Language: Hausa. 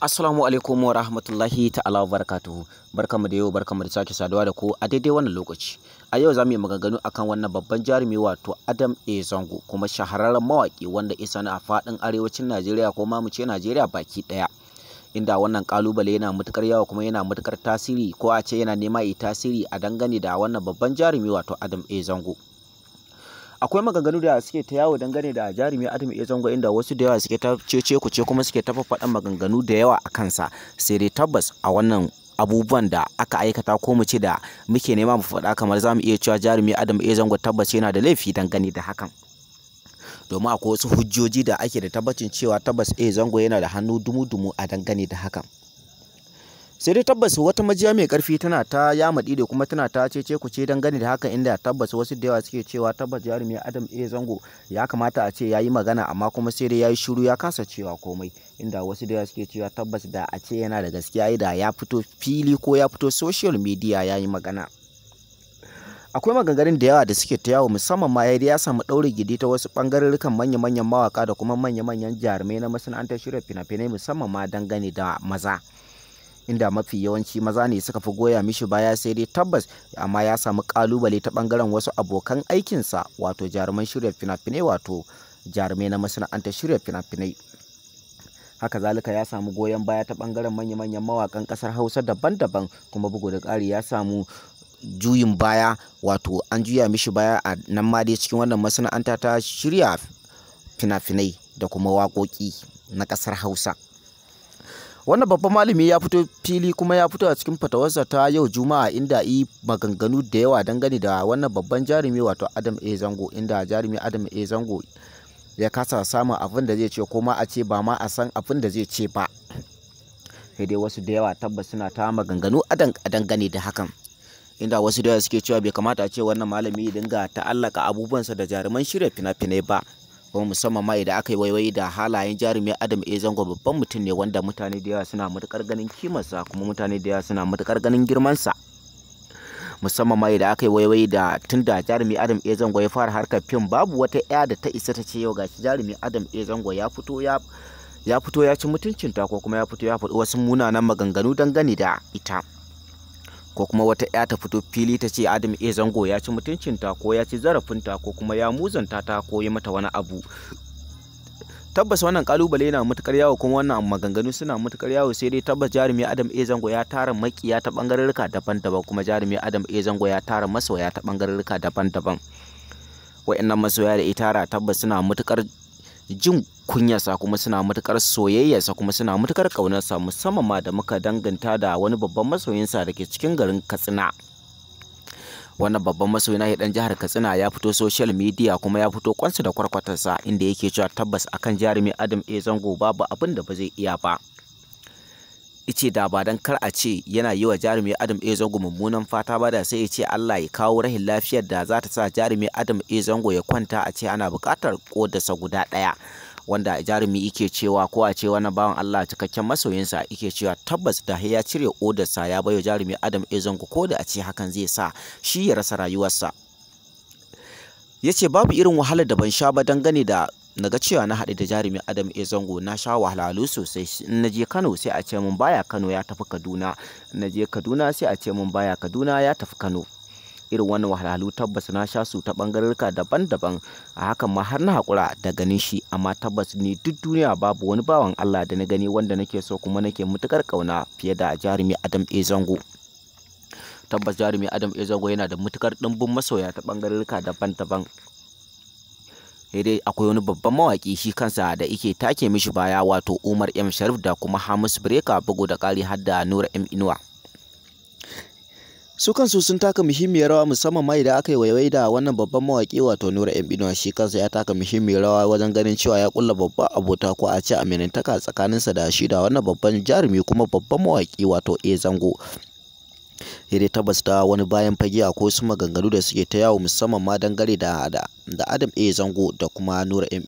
Assalamu alaikum wa rahmatullahi ta'ala wa barakatuhu. Barkamu da yau, barkamu da sake saduwa da ku a daidai wannan lokaci. A yau za mu yi maganganu akan wannan babban jarumi wato Adam A Zango, kuma shahararren mawaƙi wanda isa a faɗin arewacin Najeriya ko ma mu ce Najeriya baki ɗaya. Inda wannan kalubale yana matukar yawa kuma yana matukar tasiri, ko a ce yana nema yi tasiri a dangane da wannan babban jarumi wato Adam A Zango. Akwai maganganu da suke ta yawo dangane da jarumi Adam A Zango, inda wasu da yawa suke ta cece kuce kuma suke ta faɗan maganganu da yawa a kansa. Sai dai tabbas a wannan abubuwan da aka aikata ko mu ce da muke nema mu faɗa, kamar za mu iya cewa jarumi Adam A Zango tabbas yana da laifi dangane da hakan. Domin akwai wasu hujjoji da ake da tabbacin cewa tabbas A Zango yana da hannu dumu-dumu a dangane da hakan. Sai dai tabbas wata majiya mai karfi tana ta yamaɗi da kuma tana ta cece kuce dangane da haka, inda tabbas wasu da yawa suke cewa tabbas jarumi Adam A Zango ya kamata a ce yayi magana, amma kuma sai dai yayi shiru ya kasa cewa komai, inda wasu da yawa suke cewa tabbas da a ce yana da gaskiya da ya fito fili ko ya fito social media yayi magana. Akwai maganganun da yawa da suke ta yawo, musamman ma ya samu ɗaure gidi ta wasu ɓangarurrukan manya-manyan mawaka da kuma manya-manyan jarumai na masana'antar shirya fina-finai, musamman ma dangane da maza, inda mafi yawanci maza ne suka fi goya mishi baya. Sai dai tabbas amma ya samu kalubale ta bangaren wasu abokan aikinsa, wato jaruman shirya fina-finai, wato jarumai na masana'antar shirya fina-finai. Haka zalika ya samu goyon baya ta bangaren manya-manyan mawakan kasar Hausa daban-daban, kuma bugu da ƙari ya samu juyin baya, wato an juya mishi baya a nan ma dai cikin wannan masana'anta ta shirya fina-finai da kuma waƙoƙi na kasar Hausa. Wannan babban malami ya fito fili kuma ya fito a cikin fatawarsa ta yau Juma'a, inda yi maganganu da yawa dangane da wannan babban jarumi wato Adam A Zango, inda jarumi Adam A Zango ya kasa samun abin da zai ce, ko ma a ce ba ma a san abin da zai ce ba. Sai dai wasu da yawa tabbas suna ta maganganu a dangane da hakan, inda wasu da yawa suke cewa bai kamata a ce wannan malami ya dinga ta'allaka abubuwansa da jaruman shirya fina-finai ba, kuma musamman ma idan aka yi waiwayi da halayen jarumi Adam A Zango. Babban mutum ne wanda mutane da yawa suna matukar ganin kimarsa, kuma mutane da yawa suna matukar ganin girmansa, musamman ma idan aka yi waiwayi da tunda jarumi Adam A Zango ya fara harkar fim, babu wata ya da ta isa ta ce yau gashi jarumi Adam A Zango ya fito ya ci mutuncinta, ko kuma ya fito ya faɗi wasu munanan maganganu dangane da ita, ko kuma wata ya ta fito fili ta ce Adam A Zango ya ci mutuncinta ko ya ci zarafinta ko kuma ya muzanta ta ko ya mata wani abu. Tabbas wannan kalubale yana matukar yawo, kuma wannan maganganu suna matukar yawo. Sai dai tabbas jarumi Adam A Zango ya tara makiya ta bangarurruka daban-daban, kuma jarumi Adam A Zango ya tara masoya ta bangarurruka daban-daban. Wa'annan masoya da itara tabbas suna matukar jin kunyarsa, kuma suna matukar soyayyarsa, kuma suna matukar ƙaunarsa, musamman ma da muka danganta da wani babban masoyinsa da ke cikin garin Katsina. Wannan babban masoyi na dan jihar Katsina ya fito social media kuma ya fito kwansa da kwarkwatarsa, inda yake cewa tabbas akan jarumi Adam A Zango babu abin da ba zai iya ba. Ice da ba dan kar a ce yana yi wa jarumi Adam A Zango mummunan fata ba, da sai ya ce Allah ya kawo rahin lafiyar da za ta sa jarumi Adam A Zango ya kwanta a ce ana buƙatar kodarsa guda ɗaya, wanda jarumi yake cewa, ko a ce wani bawan Allah cikakken masoyinsa yake cewa tabbas da ya cire kodarsa ya bayo jarumi Adam A Zango, ko da a ce hakan zai sa shi ya rasa rayuwarsa. Ya ce babu irin wahalar da ban sha ba dangane da naga cewa na haɗu da jarumi Adam A Zango. Na sha wahalhalu sosai. In na je Kano sai a ce mun baya Kano ya tafi Kaduna, in na je Kaduna sai a ce mun baya Kaduna ya tafi Kano. Irin wannan wahalhalu tabbas na sha su ta bangarurruka daban-daban, a hakan ma har na haƙura da ganin shi. Amma tabbas ni duk duniya babu wani bawan Allah da na gani wanda nake so kuma nake mutukar ƙauna fiye da jarumi Adam A Zango. Tabbas jarumi Adam A Zango yana da mutukar ɗimbin masoya ta bangarurruka daban-daban. Sai dai akwai wani babban mawaki shi kansa da yake take mishi baya, wato Umar M Sharif da kuma Hamis Breaker, bugu da ƙari har da Nura M Inuwa. Su kansu sun taka muhimmiyar rawa, musamman ma idan aka yi waiwai da wannan babban mawaƙi wato Nura M Inuwa. Shi kansa ya taka muhimmiyar rawa wajen ganin cewa ya kulla babban abota, ko a ce aminantaka tsakaninsa da shi da wannan babban jarumi kuma babban mawaƙi wato A Zango. Sai dai tabbas da wani bayan fage ko su maganganu da suke ta yawo, musamman ma dangane da Adam A Zango da kuma Nura M